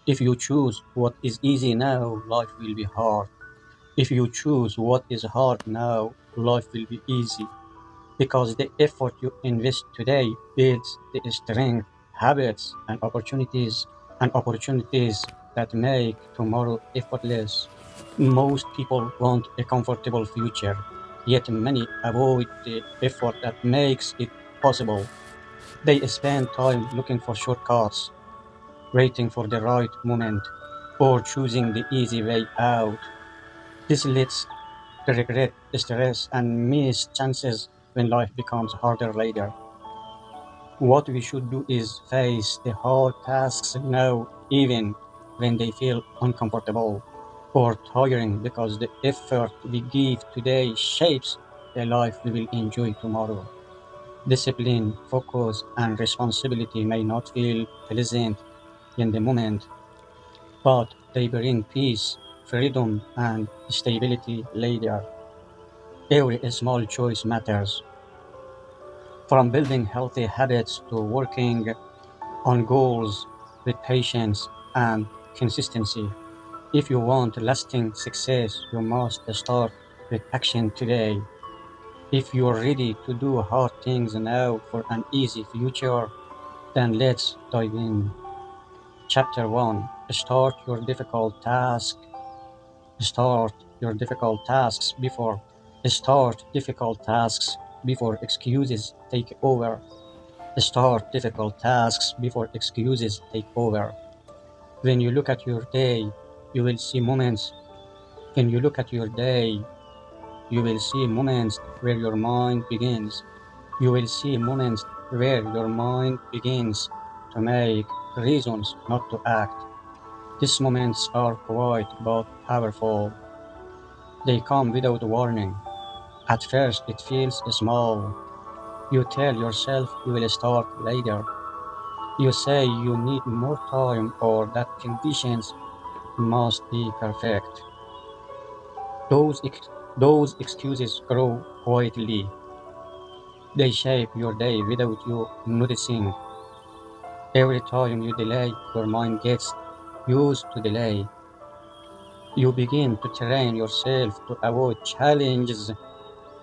If you choose what is easy now, life will be hard. If you choose what is hard now, life will be easy. Because the effort you invest today builds the strength, habits, and opportunities that make tomorrow effortless. Most people want a comfortable future, yet many avoid the effort that makes it possible. They spend time looking for shortcuts, waiting for the right moment, or choosing the easy way out. This leads to regret, stress, and missed chances when life becomes harder later. What we should do is face the hard tasks now, even when they feel uncomfortable or tiring, because the effort we give today shapes the life we will enjoy tomorrow. Discipline, focus, and responsibility may not feel pleasant in the moment, but they bring peace, freedom, and stability later. Every small choice matters, from building healthy habits to working on goals with patience and consistency. If you want lasting success, you must start with action today. If you're ready to do hard things now for an easy future, then let's dive in. Chapter 1. Start your difficult tasks before Start difficult tasks before excuses take over. Start difficult tasks before excuses take over. When you look at your day, you will see moments. When you look at your day, you will see moments where your mind begins. You will see moments where your mind begins to make reasons not to act. These moments are quiet but powerful. They come without warning. At first, it feels small. You tell yourself you will start later. You say you need more time or that conditions must be perfect. Those, ex- those excuses grow quietly. They shape your day without you noticing. Every time you delay, your mind gets used to delay. You begin to train yourself to avoid challenges.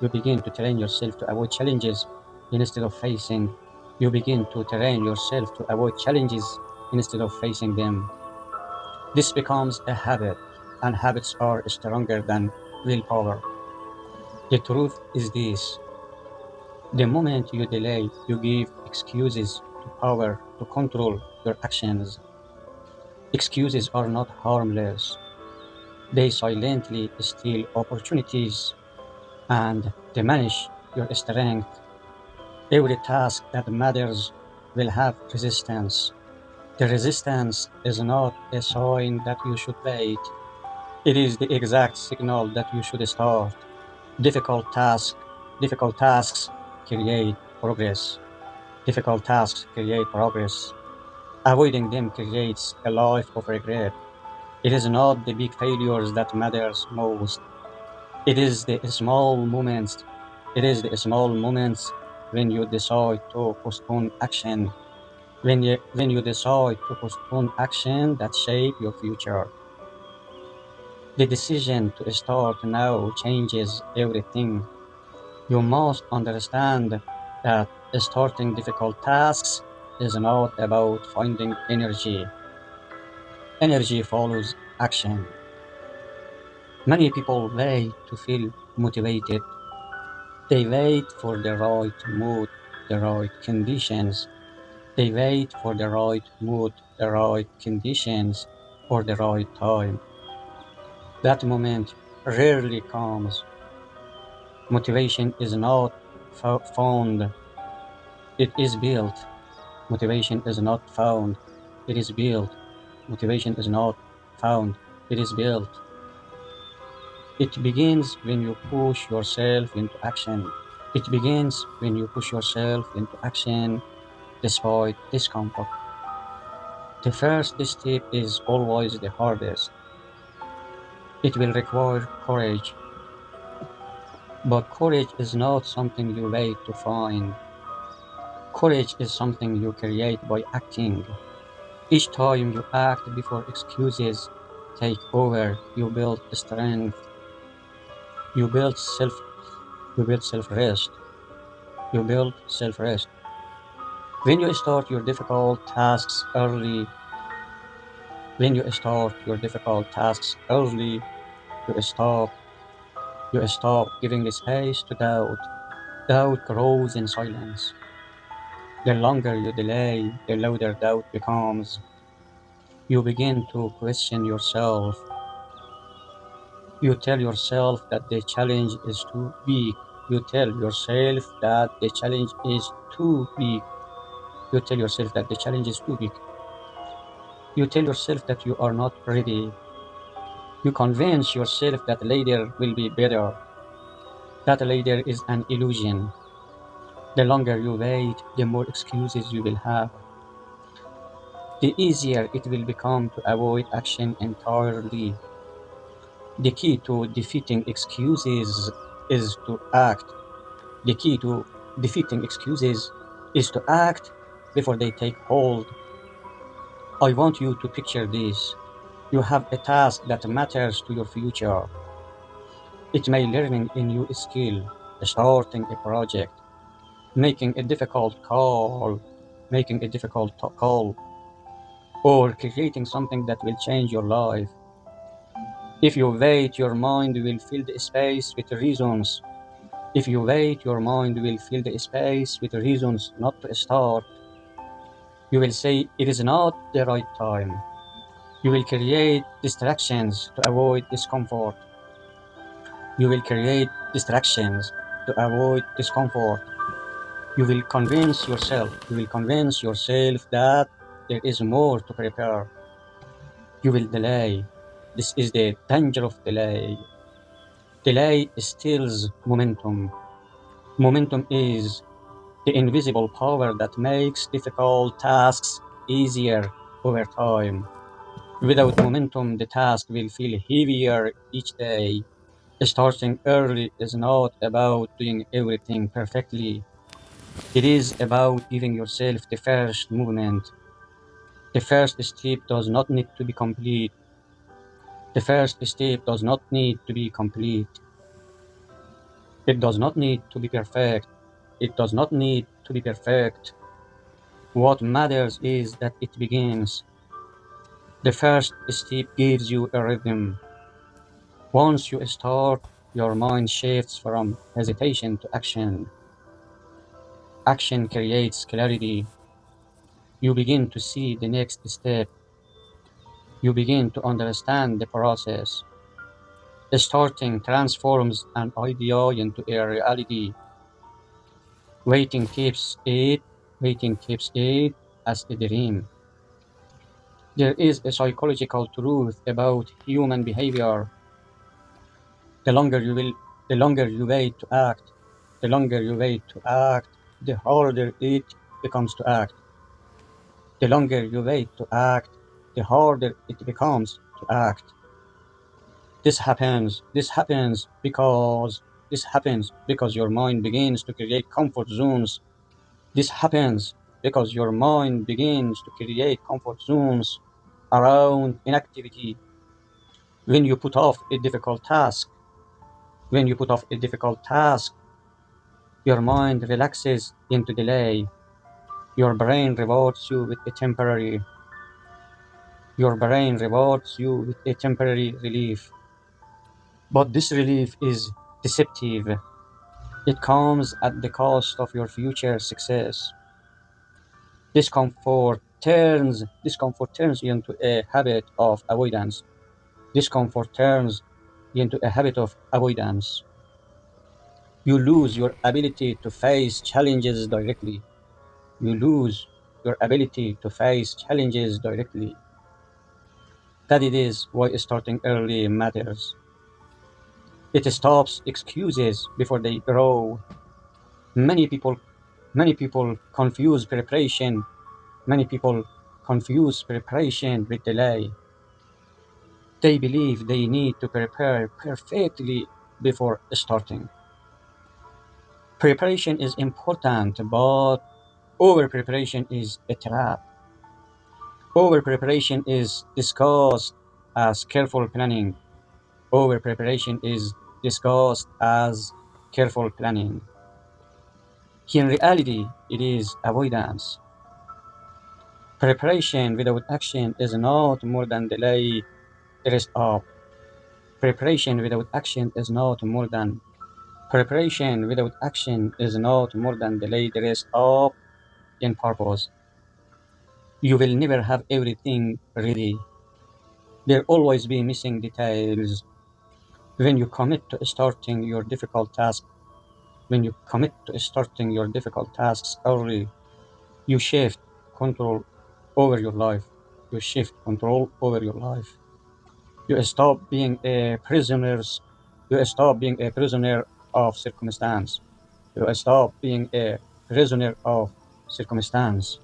You begin to train yourself to avoid challenges instead of facing. You begin to train yourself to avoid challenges instead of facing them. This becomes a habit, and habits are stronger than willpower. The truth is this: the moment you delay, you give excuses to power to control your actions. Excuses are not harmless. They silently steal opportunities and diminish your strength. Every task that matters will have resistance. The resistance is not a sign that you should wait. It is the exact signal that you should start. Difficult tasks, difficult tasks create progress. Difficult tasks create progress. Avoiding them creates a life of regret. It is not the big failures that matters most. It is the small moments. It is the small moments when you decide to postpone action. When you decide to postpone action that shape your future. The decision to start now changes everything. You must understand that starting difficult tasks is not about finding energy. Energy follows action. Many people wait to feel motivated. They wait for the right mood, the right conditions. They wait for the right mood, the right conditions, or the right time. That moment rarely comes. Motivation is not found, it is built. Motivation is not found, it is built. Motivation is not found, it is built. It begins when you push yourself into action. It begins when you push yourself into action despite discomfort. The first step is always the hardest. It will require courage, but courage is not something you wait to find. Courage is something you create by acting. Each time you act before excuses take over, you build strength, you build self you build self-rest, you build self-rest. When you start your difficult tasks early, when you start your difficult tasks early, you stop you stop giving space to doubt. Doubt grows in silence. The longer you delay, the louder doubt becomes. You begin to question yourself. You tell yourself that the challenge is too big. You tell yourself that the challenge is too big. You tell yourself that the challenge is too big. You tell yourself that you are not ready. You convince yourself that later will be better. That later is an illusion. The longer you wait, the more excuses you will have. The easier it will become to avoid action entirely. The key to defeating excuses is to act. The key to defeating excuses is to act before they take hold. I want you to picture this. You have a task that matters to your future. It may learning a new skill, starting a project, making a difficult call, making a difficult call, or creating something that will change your life. If you wait, your mind will fill the space with reasons. If you wait, your mind will fill the space with reasons not to start. You will say it is not the right time. You will create distractions to avoid discomfort. You will create distractions to avoid discomfort. You will convince yourself that there is more to prepare. You will delay. This is the danger of delay. Delay steals momentum. Momentum is the invisible power that makes difficult tasks easier over time. Without momentum, the task will feel heavier each day. Starting early is not about doing everything perfectly. It is about giving yourself the first movement. The first step does not need to be complete. The first step does not need to be complete. It does not need to be perfect. It does not need to be perfect. What matters is that it begins. The first step gives you a rhythm. Once you start, your mind shifts from hesitation to action. Action creates clarity. You begin to see the next step. You begin to understand the process. Starting transforms an idea into a reality. Waiting keeps it, waiting keeps it as a dream. There is a psychological truth about human behavior. The longer you will, the longer you wait to act, the longer you wait to act, the harder it becomes to act. The longer you wait to act, the harder it becomes to act. This happens because your mind begins to create comfort zones. This happens because your mind begins to create comfort zones around inactivity. When you put off a difficult task, when you put off a difficult task, your mind relaxes into delay. Your brain rewards you with a temporary your brain rewards you with a temporary relief. But this relief is deceptive. It comes at the cost of your future success. Discomfort turns into a habit of avoidance. Discomfort turns into a habit of avoidance. You lose your ability to face challenges directly. You lose your ability to face challenges directly. That it is why starting early matters. It stops excuses before they grow. Many people many people confuse preparation. Many people confuse preparation with delay. They believe they need to prepare perfectly before starting. Preparation is important, but over preparation is a trap. Over preparation is discussed as careful planning. Over preparation is discussed as careful planning. In reality, it is avoidance. Preparation without action is not more than delay rest up. Preparation without action is not more than Preparation without action is not more than delayed rest up in purpose. You will never have everything ready. There'll always be missing details. When you commit to starting your difficult task, when you commit to starting your difficult tasks early, you shift control over your life. You shift control over your life. You stop being a prisoners. You stop being a prisoner of circumstance. You stop being a prisoner of circumstance.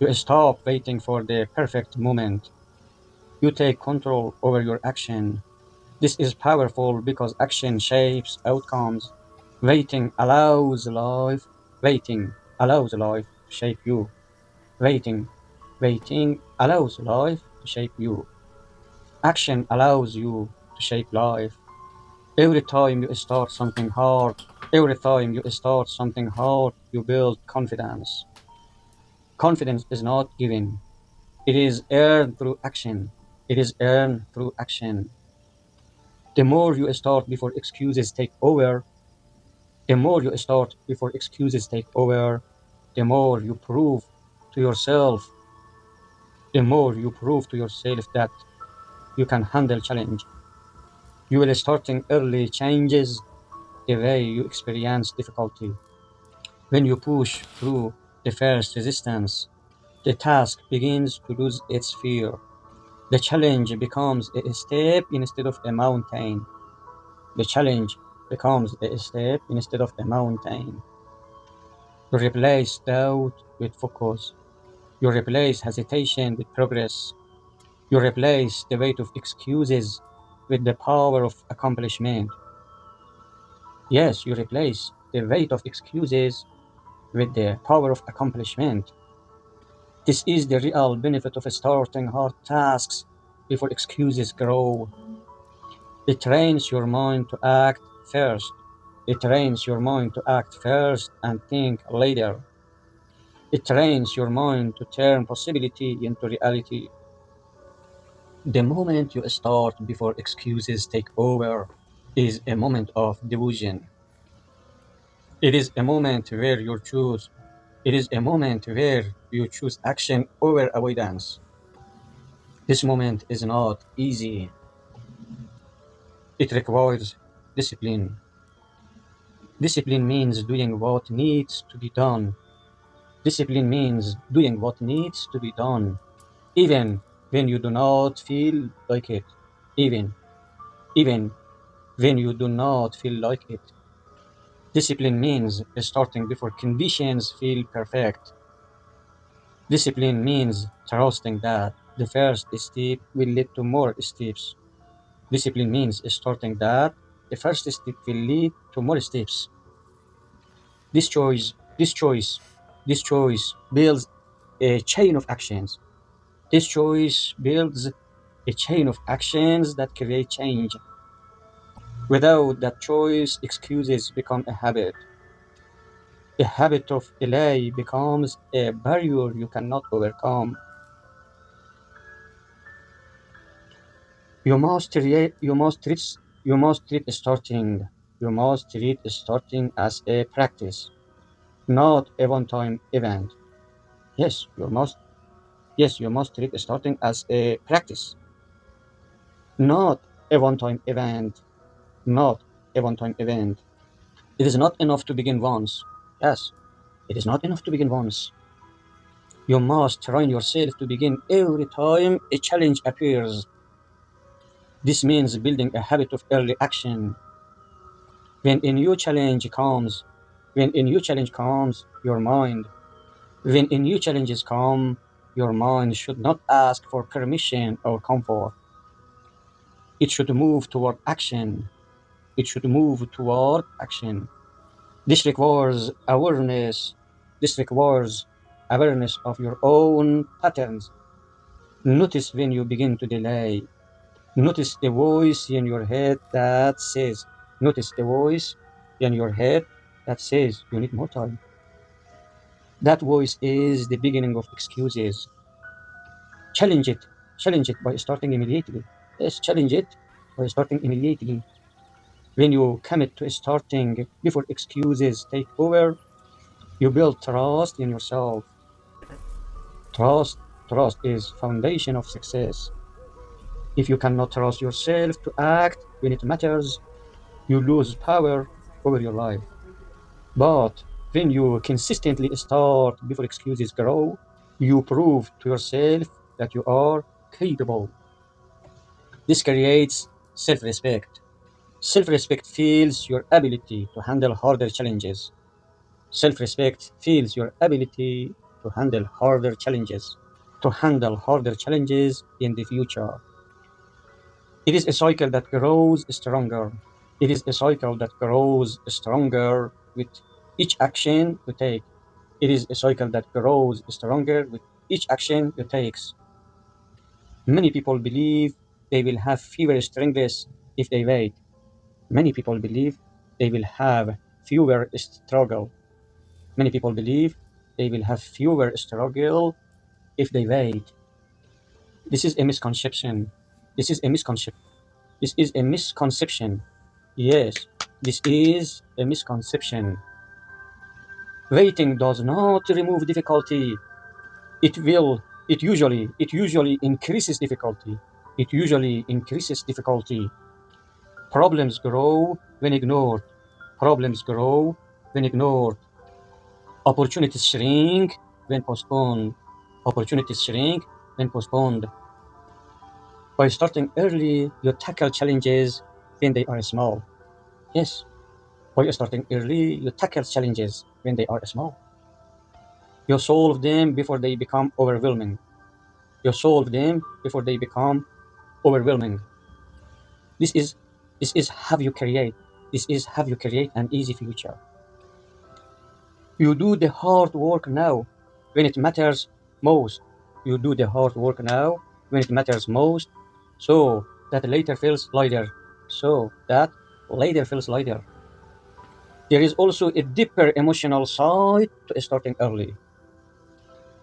You stop waiting for the perfect moment. You take control over your action. This is powerful because action shapes outcomes. Waiting allows life. Waiting allows life to shape you. Waiting. Waiting allows life to shape you. Action allows you to shape life. Every time you start something hard, every time you start something hard, you build confidence. Confidence is not given. It is earned through action. It is earned through action. The more you start before excuses take over, the more you start before excuses take over, the more you prove to yourself, the more you prove to yourself that you can handle challenge. You will starting early changes the way you experience difficulty. When you push through the first resistance, the task begins to lose its fear. The challenge becomes a step instead of a mountain. The challenge becomes a step instead of a mountain. You replace doubt with focus. You replace hesitation with progress. You replace the weight of excuses with the power of accomplishment. Yes, you replace the weight of excuses with the power of accomplishment. This is the real benefit of starting hard tasks before excuses grow. It trains your mind to act first. It trains your mind to act first and think later. It trains your mind to turn possibility into reality. The moment you start before excuses take over is a moment of delusion. It is a moment where you choose. It is a moment where you choose action over avoidance. This moment is not easy. It requires discipline. Discipline means doing what needs to be done. Discipline means doing what needs to be done, even when you do not feel like it. Even, even when you do not feel like it. Discipline means starting before conditions feel perfect. Discipline means trusting that the first step will lead to more steps. Discipline means starting that the first step will lead to more steps. This choice, this choice, this choice builds a chain of actions. This choice builds a chain of actions that create change. Without that choice, excuses become a habit. A habit of delay becomes a barrier you cannot overcome. You must treat starting as a practice, not a one-time event. Yes, you must treat starting as a practice, not a one-time event. Not a one-time event. It is not enough to begin once. Yes, it is not enough to begin once. You must train yourself to begin every time a challenge appears. This means building a habit of early action. When a new challenge comes, when a new challenge comes, your mind, when a new challenges come, your mind should not ask for permission or comfort. It should move toward action. It should move toward action. This requires awareness. This requires awareness of your own patterns. Notice when you begin to delay. Notice the voice in your head that says, notice the voice in your head that says you need more time. That voice is the beginning of excuses. Challenge it. Challenge it by starting immediately. Yes, challenge it by starting immediately. When you commit to starting before excuses take over, you build trust in yourself. Trust, trust is foundation of success. If you cannot trust yourself to act when it matters, you lose power over your life. But when you consistently start before excuses grow, you prove to yourself that you are capable. This creates self-respect. Self-respect feels your ability to handle harder challenges. Self-respect feels your ability to handle harder challenges, in the future. It is a cycle that grows stronger. It is a cycle that grows stronger with each action you take. It is a cycle that grows stronger with each action you take. Many people believe they will have fewer strengths if they wait. Many people believe they will have fewer struggle. Many people believe they will have fewer struggle if they wait. This is a misconception. This is a misconception. This is a misconception. Yes, this is a misconception. Waiting does not remove difficulty. It usually increases difficulty. It usually increases difficulty. Problems grow when ignored. Problems grow when ignored. Opportunities shrink when postponed. Opportunities shrink when postponed. By starting early, you tackle challenges when they are small. Yes, by starting early, you tackle challenges when they are small. You solve them before they become overwhelming. You solve them before they become overwhelming. This is this is how you create. This is how you create an easy future. You do the hard work now when it matters most. You do the hard work now when it matters most, so that later feels lighter. So that later feels lighter. There is also a deeper emotional side to starting early.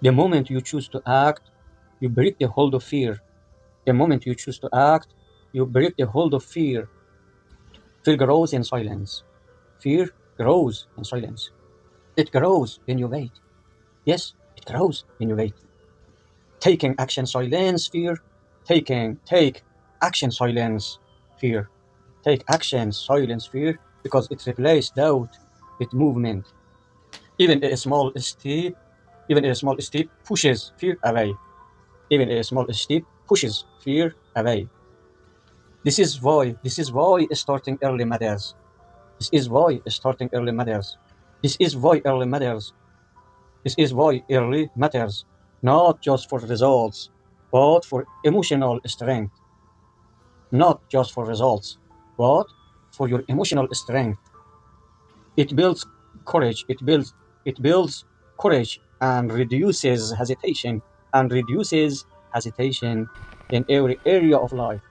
The moment you choose to act, you break the hold of fear. The moment you choose to act, you break the hold of fear. Fear grows in silence. Fear grows in silence. It grows when you wait. Yes, it grows when you wait. Taking action silence fear. Take action silence fear. Take action silence fear because it replaces doubt with movement. Even a small step, even a small step pushes fear away. Even a small step pushes fear away. This is why starting early matters. This is why starting early matters. This is why early matters. This is why early matters. Not just for results, but for emotional strength. Not just for results, but for your emotional strength. It builds courage. It builds courage and reduces hesitation in every area of life.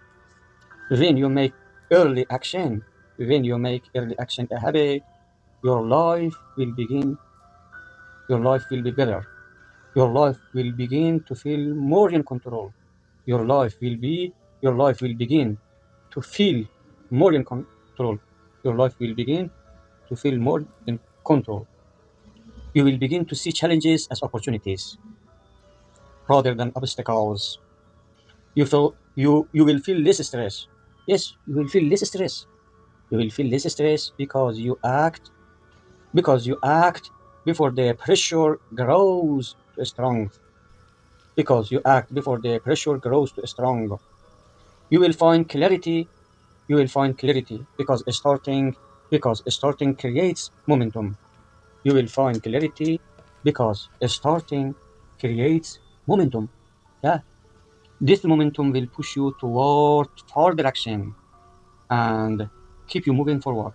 When you make early action, when you make early action a habit, your life will begin, your life will be better. Your life will begin to feel more in control. Your life will be, your life will begin to feel more in control. Your life will begin to feel more in control. You will begin to see challenges as opportunities rather than obstacles. You will feel less stress. Yes, you will feel less stress. You will feel less stress because you act before the pressure grows too strong. Because you act before the pressure grows too strong. You will find clarity. You will find clarity because starting creates momentum. You will find clarity because starting creates momentum. Yeah. This momentum will push you toward further action and keep you moving forward.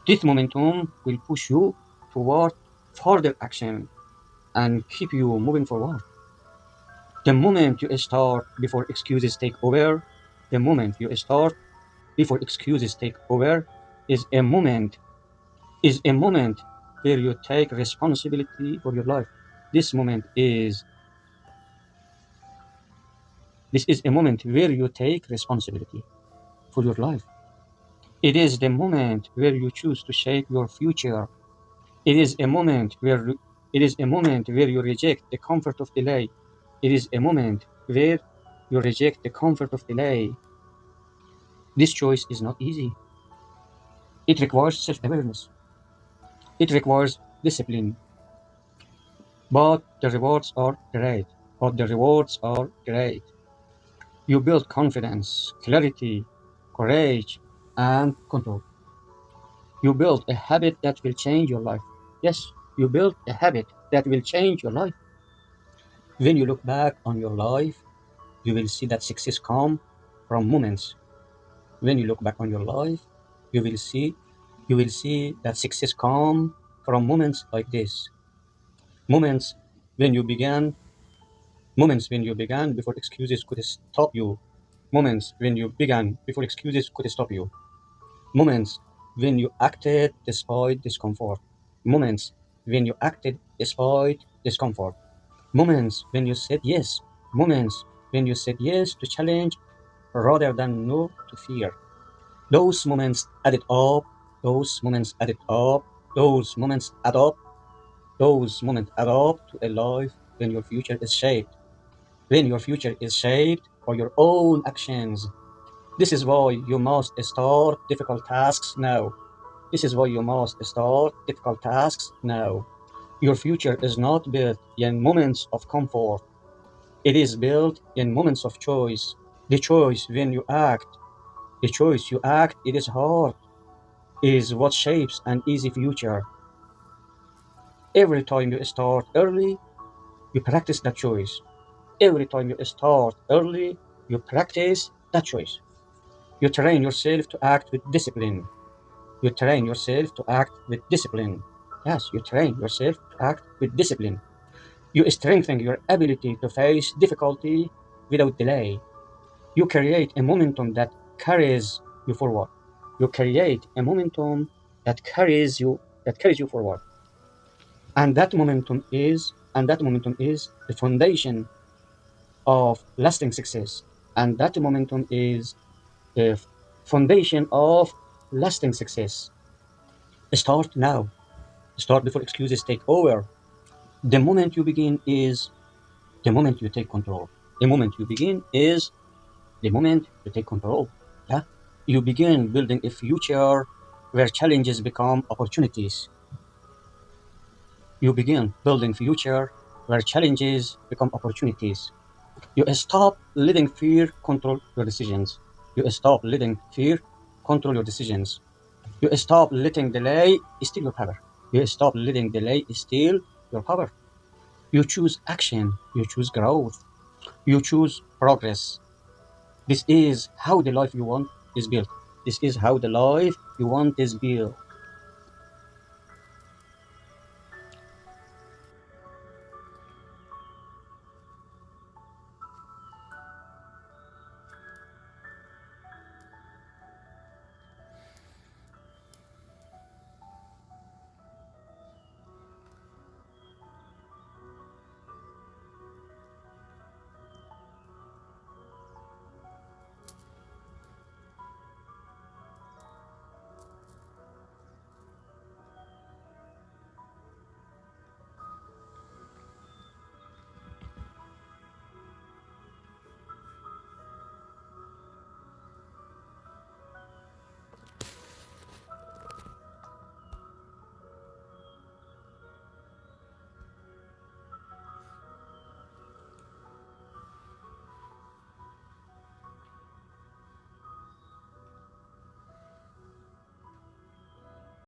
This momentum will push you toward further action and keep you moving forward. The moment you start before excuses take over, the moment you start before excuses take over is a moment is a moment where you take responsibility for your life. This moment is this is a moment where you take responsibility for your life. It is the moment where you choose to shape your future. It is a moment where you reject the comfort of delay. It is a moment where you reject the comfort of delay. This choice is not easy. It requires self-awareness. It requires discipline. But the rewards are great. But the rewards are great. You build confidence, clarity, courage, and control. You build a habit that will change your life. Yes, you build a habit that will change your life. When you look back on your life, you will see that success comes from moments. When you look back on your life, you will see that success comes from moments like this. Moments when you began, moments when you began before excuses could stop you. Moments when you began before excuses could stop you. Moments when you acted despite discomfort. Moments when you acted despite discomfort. Moments when you said yes. Moments when you said yes to challenge rather than no to fear. Those moments added up. Those moments added up. Those moments add up. Those moments add up to a life when your future is shaped. When your future is shaped by your own actions. This is why you must start difficult tasks now. This is why you must start difficult tasks now. Your future is not built in moments of comfort. It is built in moments of choice. The choice when you act, the choice you act, it is hard, is what shapes an easy future. Every time you start early, you practice that choice. Every time you start early, you practice that choice. You train yourself to act with discipline. You train yourself to act with discipline. Yes, you train yourself to act with discipline. You strengthen your ability to face difficulty without delay. You create a momentum that carries you forward. You create a momentum that carries you forward. And that momentum is the foundation of lasting success. And that momentum is the foundation of lasting success. Start now. Start before excuses take over. The moment you begin is the moment you take control. The moment you begin is the moment you take control. Yeah. You begin building a future where challenges become opportunities. You begin building future where challenges become opportunities. You stop letting fear control your decisions. You stop letting fear control your decisions. You stop letting delay steal your power. You stop letting delay steal your power. You choose action. You choose growth. You choose progress. This is how the life you want is built. This is how the life you want is built.